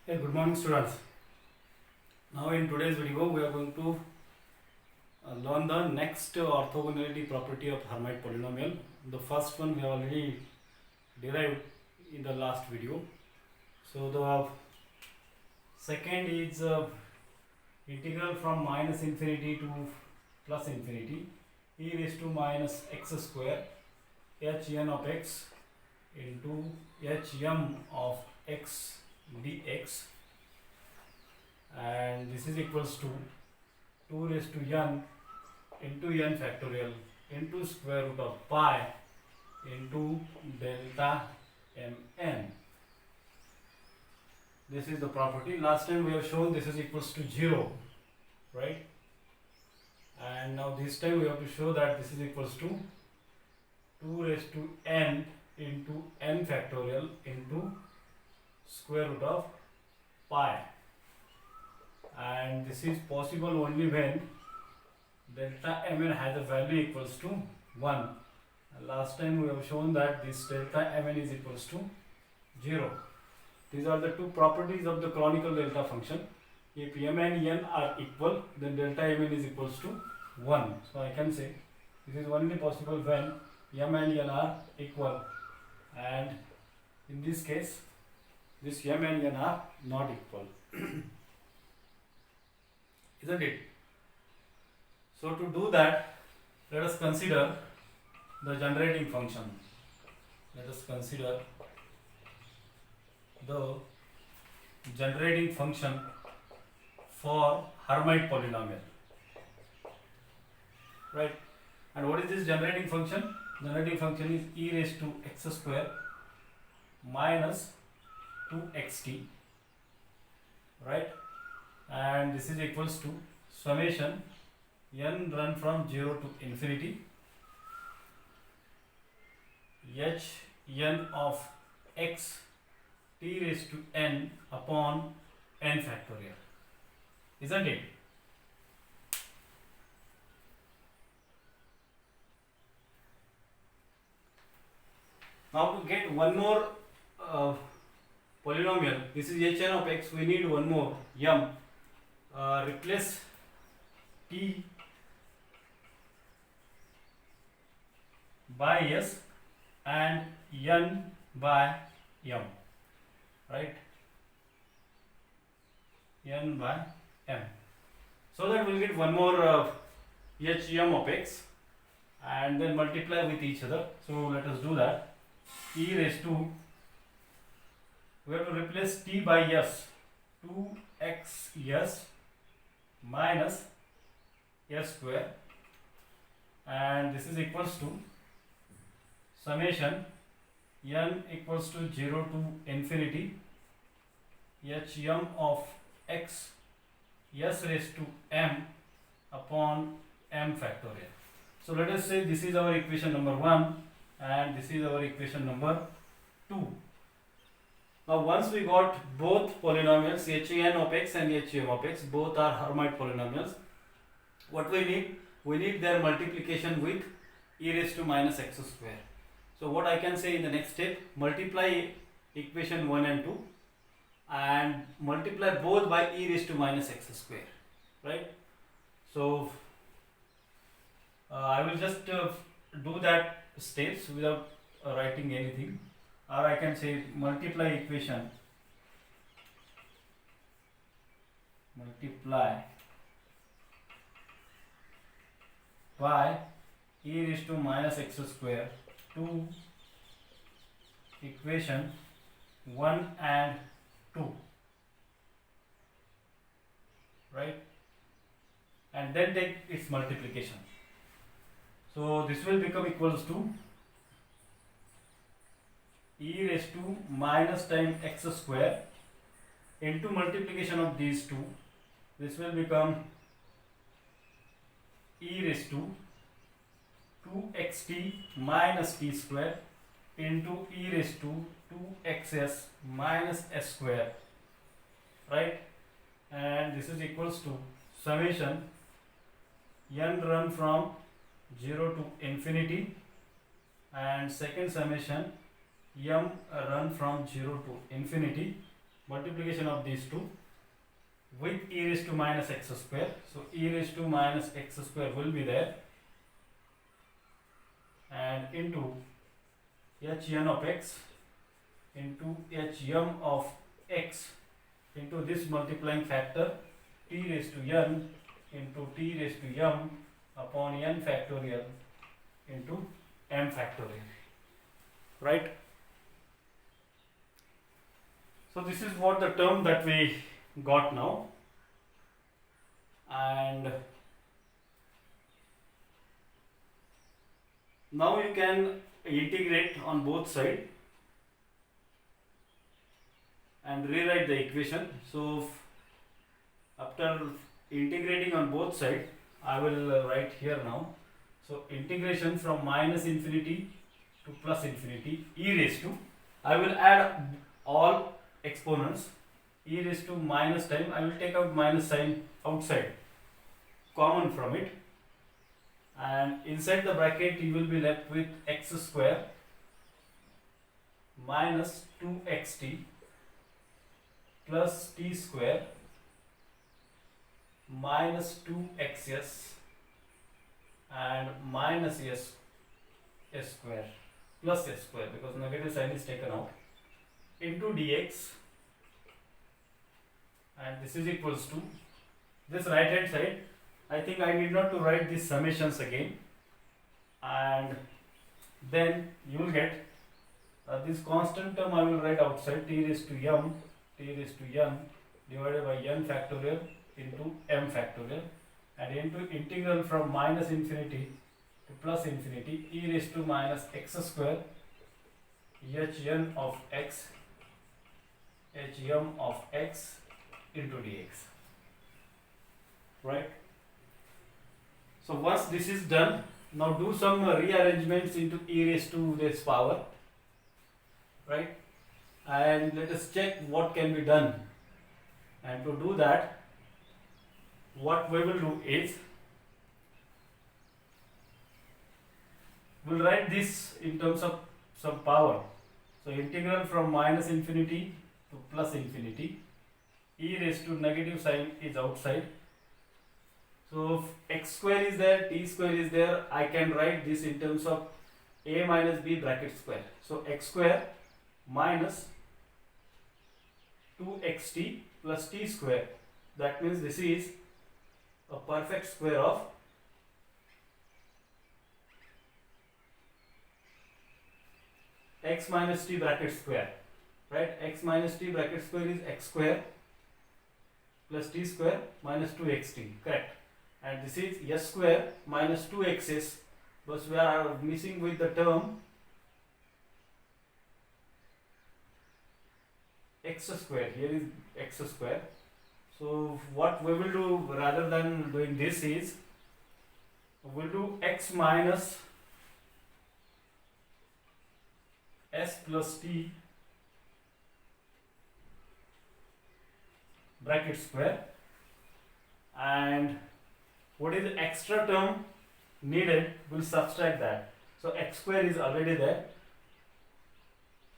Hey, good morning students. Now in today's video we are going to learn the next orthogonality property of Hermite polynomial. The first one we have already derived in the last video. So the second is integral from minus infinity to plus infinity e raised to minus x square hn of x into hm of x dx, and this is equals to 2 raised to n into n factorial into square root of pi into delta mn. This is the property. Last time we have shown this is equals to 0, right? And now this time we have to show that this is equals to 2 raised to n into n factorial into square root of pi, and this is possible only when delta mn has a value equals to 1. And last time we have shown that this delta mn is equals to 0. These are the two properties of the canonical delta function. If m and n are equal, then delta mn is equals to 1. So I can say this is only possible when m and n are equal, and in this case this m and n are not equal. Isn't it? So to do that, let us consider the generating function. Let us consider the generating function for Hermite polynomial. Right? And what is this generating function? Generating function is e raised to x square minus 2xt, right? And this is equals to summation n run from 0 to infinity h n of x t raised to n upon n factorial. Isn't it? Now to get one more polynomial, this is hn of x, we need one more m. Replace t by s and n by m, right? N by m, so that we'll get one more hm of x and then multiply with each other. So let us do that. E raised to, we have to replace t by s, 2xs minus s square, and this is equals to summation n equals to 0 to infinity hm of x s raised to m upon m factorial. So let us say this is our equation number 1 and this is our equation number 2. Now once we got both polynomials hn of x and hm of x, both are Hermite polynomials, what we need? We need their multiplication with e raised to minus x square. So what I can say in the next step, multiply equation 1 and 2 and multiply both by e raised to minus x square, right? So I will just do that steps without writing anything, or I can say multiply equation, multiply by e raised to minus x square to equation 1 and 2, right? And then take its multiplication. So this will become equals to e raised to minus times x square into multiplication of these two. This will become e raised to 2xt minus t square into e raised to 2xs minus s square, right? And this is equals to summation n run from 0 to infinity and second summation m run from 0 to infinity multiplication of these two with e raised to minus x square. So e raised to minus x square will be there, and into hn of x into hm of x into this multiplying factor t raised to n into t raised to m upon n factorial into m factorial, right? So this is what the term that we got now, and now you can integrate on both sides and rewrite the equation. So after integrating on both sides, I will write here now. So integration from minus infinity to plus infinity e raised to, I will add all exponents, e raised to minus time, I will take out minus sign outside, common from it, and inside the bracket you will be left with x square minus 2xt plus t square minus 2xs and minus s square plus s square, because negative sign is taken out, into dx, and this is equals to this right hand side. I think I need not to write these summations again, and then you will get this constant term I will write outside, t raised to m t raised to n divided by n factorial into m factorial, and into integral from minus infinity to plus infinity e raised to minus x square hn of x hm of x into dx, right? So once this is done, now do some rearrangements into e raised to this power, right? And let us check what can be done. And to do that, what we will do is, we'll write this in terms of some power. So integral from minus infinity to plus infinity, e raised to negative sign is outside. So if x square is there, t square is there, I can write this in terms of a minus b bracket square. So x square minus 2xt plus t square, that means this is a perfect square of x minus t bracket square, right? X minus t bracket square is x square plus t square minus 2xt, correct? And this is s square minus 2xs, but we are missing with the term x square. Here is x square. So what we will do, rather than doing this, is we will do x minus s plus t bracket square, and what is the extra term needed, we'll subtract that. So x square is already there,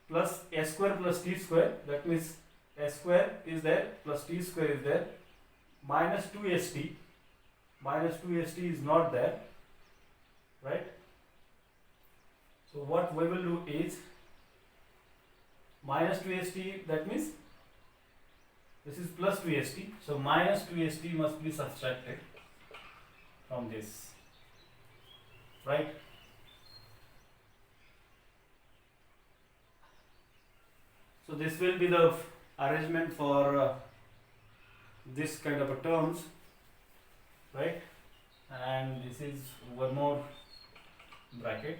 plus s square plus t square, that means s square is there plus t square is there, minus 2st, minus 2st is not there, right? So what we will do is minus 2st, that means this is plus 2st, so minus 2st must be subtracted from this, right? So this will be the arrangement for this kind of a terms, right? And this is one more bracket,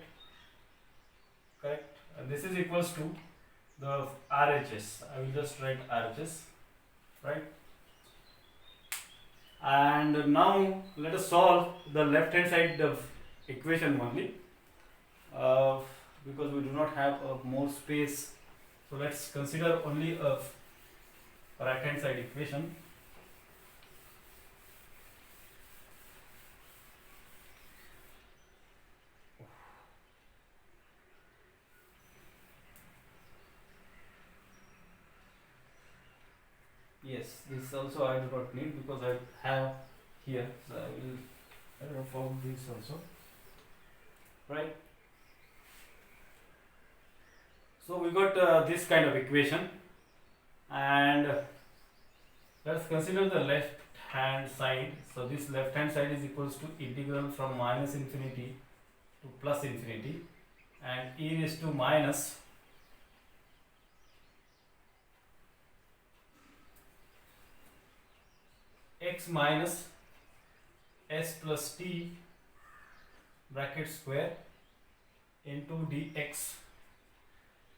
correct? And this is equals to the RHS. I will just write RHS, right? And now let us solve the left hand side of equation only, because we do not have more space. So let's consider only a right hand side equation. Yes, this also I do not need because I have here, so I will form this also, right? So we got this kind of equation, and let's consider the left hand side. So this left hand side is equals to integral from minus infinity to plus infinity, and e raised to minus x minus s plus t bracket square into dx,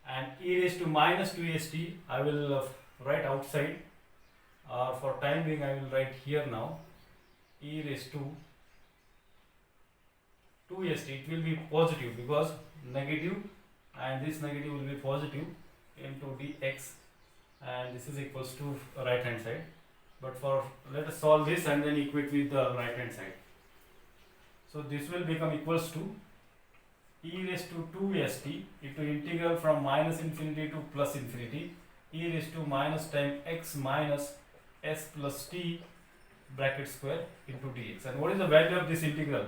and e raised to minus 2st I will write outside. For time being I will write here now. E raised to 2st, it will be positive because negative, and this negative will be positive, into dx, and this is equals to right hand side. But for, let us solve this and then equate with the right hand side. So this will become equals to e raised to 2st into integral from minus infinity to plus infinity, e raised to minus time x minus s plus t bracket square into dx. And what is the value of this integral?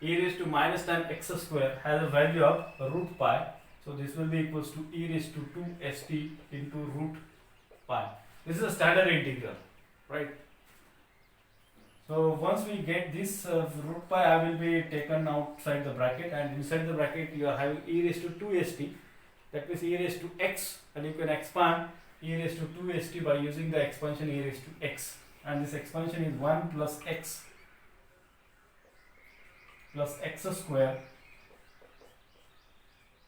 E raised to minus time x square has a value of root pi, so this will be equals to e raised to 2st into root pi. This is a standard integral, right? So once we get this root pi, I will be taken outside the bracket, and inside the bracket you are having e raised to 2st, that means e raised to x, and you can expand e raised to 2st by using the expansion e raised to x, and this expansion is 1 plus x square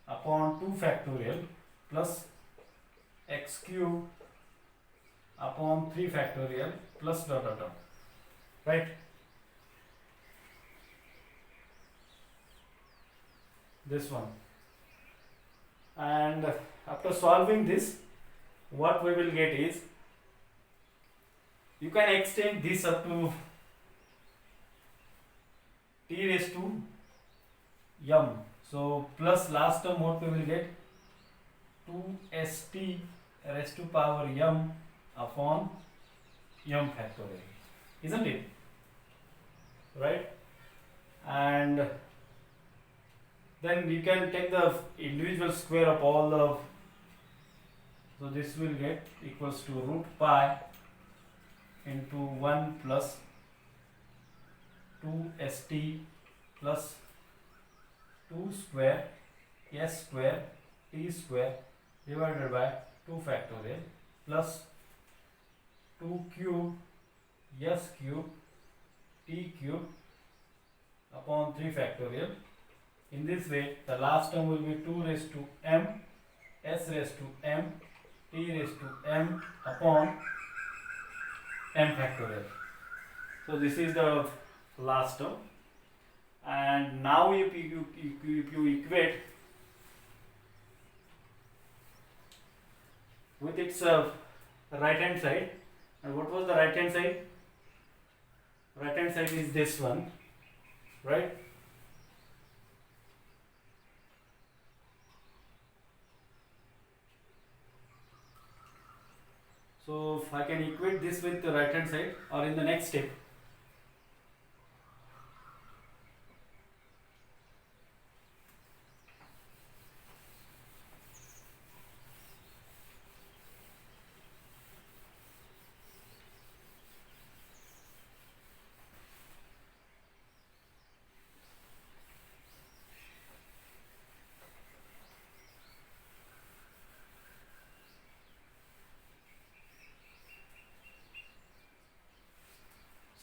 upon 2 factorial plus x cube upon 3 factorial plus dot dot dot, right? This one. And after solving this, what we will get is, you can extend this up to t raised to m. So plus last term what we will get, 2st raised to power m upon m factorial, isn't it? Right? And then you can take the individual square of all the, so this will get equals to root pi into 1 plus 2st plus 2 square s square t square divided by 2 factorial plus 2 cube s cube t cube upon 3 factorial. In this way, the last term will be 2 raised to m s raised to m t raised to m upon m factorial. So this is the last term, and now if you equate with its right hand side, and what was the right hand side? Right hand side is this one, right? So if I can equate this with the right hand side, or in the next step,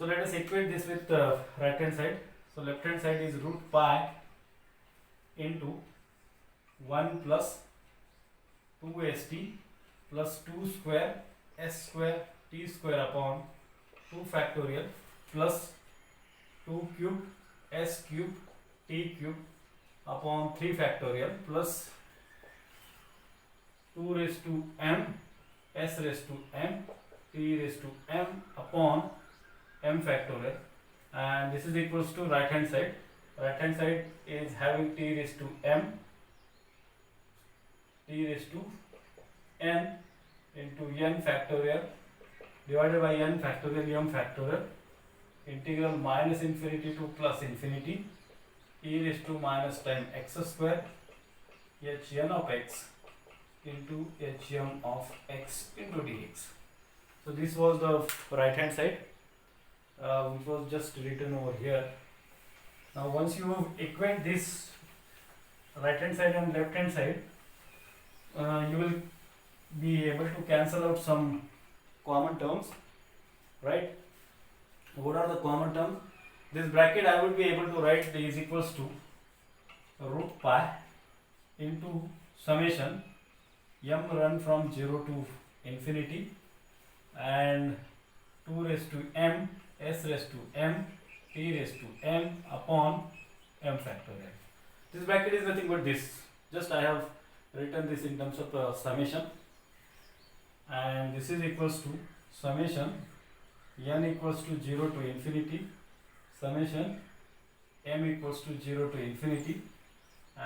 so let us equate this with the right hand side. So left hand side is root pi into 1 plus 2st plus 2 square s square t square upon 2 factorial plus 2 cube s cube t cube upon 3 factorial plus 2 raised to m s raised to m t raised to m upon m factorial, and this is equals to right hand side. Right hand side is having t raised to m t raised to n into n factorial divided by n factorial m factorial integral minus infinity to plus infinity e raised to minus time x square hn of x into hm of x into dx. So this was the right hand side, which was just written over here. Now once you equate this right hand side and left hand side, you will be able to cancel out some common terms, right? What are the common terms? This bracket I would be able to write is equals to root pi into summation m run from 0 to infinity and 2 raised to m s raised to m t raised to n upon m factorial. This bracket is nothing but this. Just I have written this in terms of summation, and this is equals to summation n equals to 0 to infinity summation m equals to 0 to infinity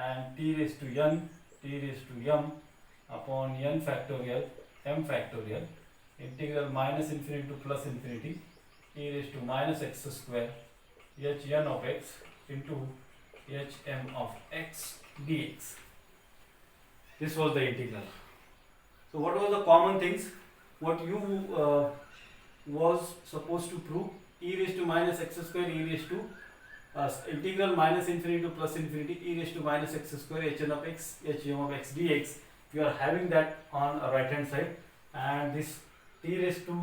and t raised to n t raised to m upon n factorial m factorial integral minus infinity to plus infinity e raised to minus x square hn of x into hm of x dx. This was the integral. So what were the common things? What you was supposed to prove? E raised to minus x square e raised to integral minus infinity to plus infinity e raised to minus x square hn of x hm of x dx. You are having that on a right hand side, and this t raised to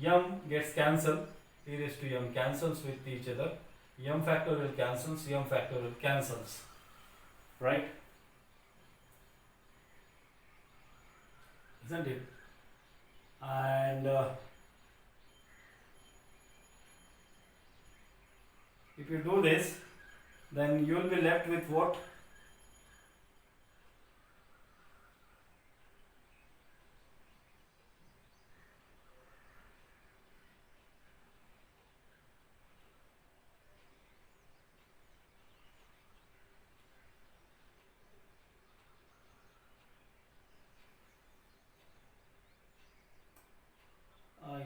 m gets cancelled, t raised to m cancels with each other, m factorial cancels, m factorial cancels, right? Isn't it? And if you do this, then you will be left with what?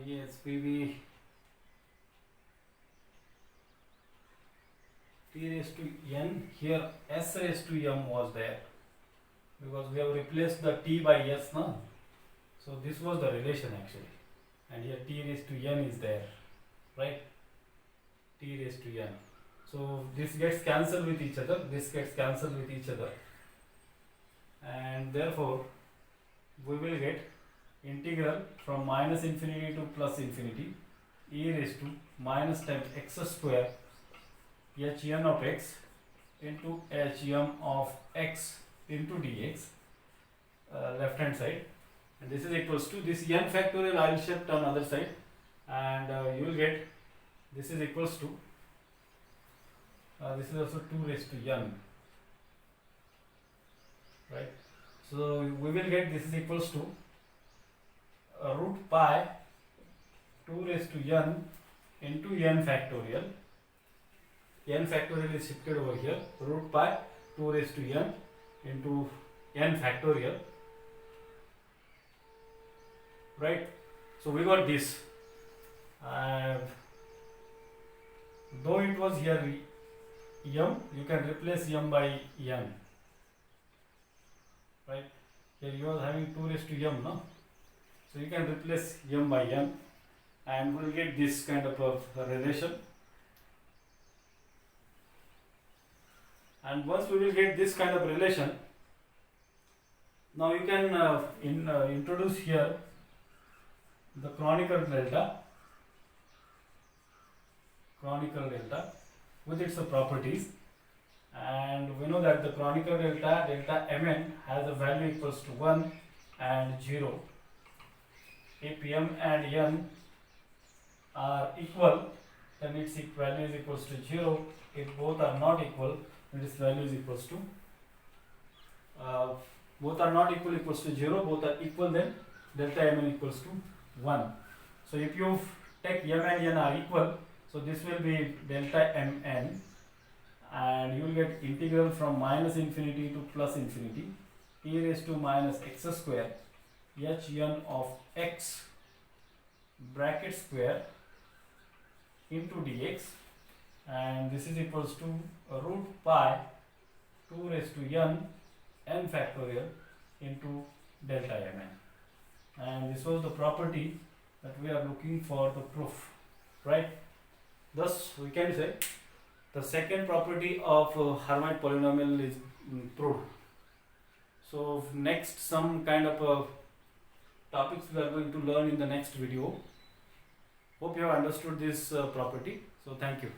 Yes, PV t raised to n, here s raised to m was there because we have replaced the t by s now. So this was the relation actually, and here t raised to n is there, right? T raised to n. So this gets cancelled with each other, this gets cancelled with each other, and therefore we will get integral from minus infinity to plus infinity e raised to minus times x square hn of x into hm of x into dx, left hand side, and this is equals to this n factorial I will shift on other side, and you will get this is equals to this is also 2 raised to n, right? So we will get this is equals to root pi 2 raised to n into n factorial. N factorial is shifted over here. Root pi 2 raised to n into n factorial, right? So we got this, and though it was here m, you can replace m by n, right? Here you are having 2 raised to m, no? So you can replace m by n, and we will get this kind of a relation. And once we will get this kind of relation, now you can introduce here the canonical delta with its properties, and we know that the canonical delta mn has a value equals to 1 and 0. If m and n are equal, then its value is equals to 0. If both are not equal, then its value is equals to both are not equal equals to 0, both are equal, then delta mn equals to 1. So if you take m and n are equal, so this will be delta mn, and you will get integral from minus infinity to plus infinity e raised to minus x square hn of x bracket square into dx, and this is equals to root pi 2 raised to n factorial into delta mn. And this was the property that we are looking for the proof, right? Thus we can say the second property of Hermite polynomial is proved. So next, some kind of topics we are going to learn in the next video. Hope you have understood this property. So thank you.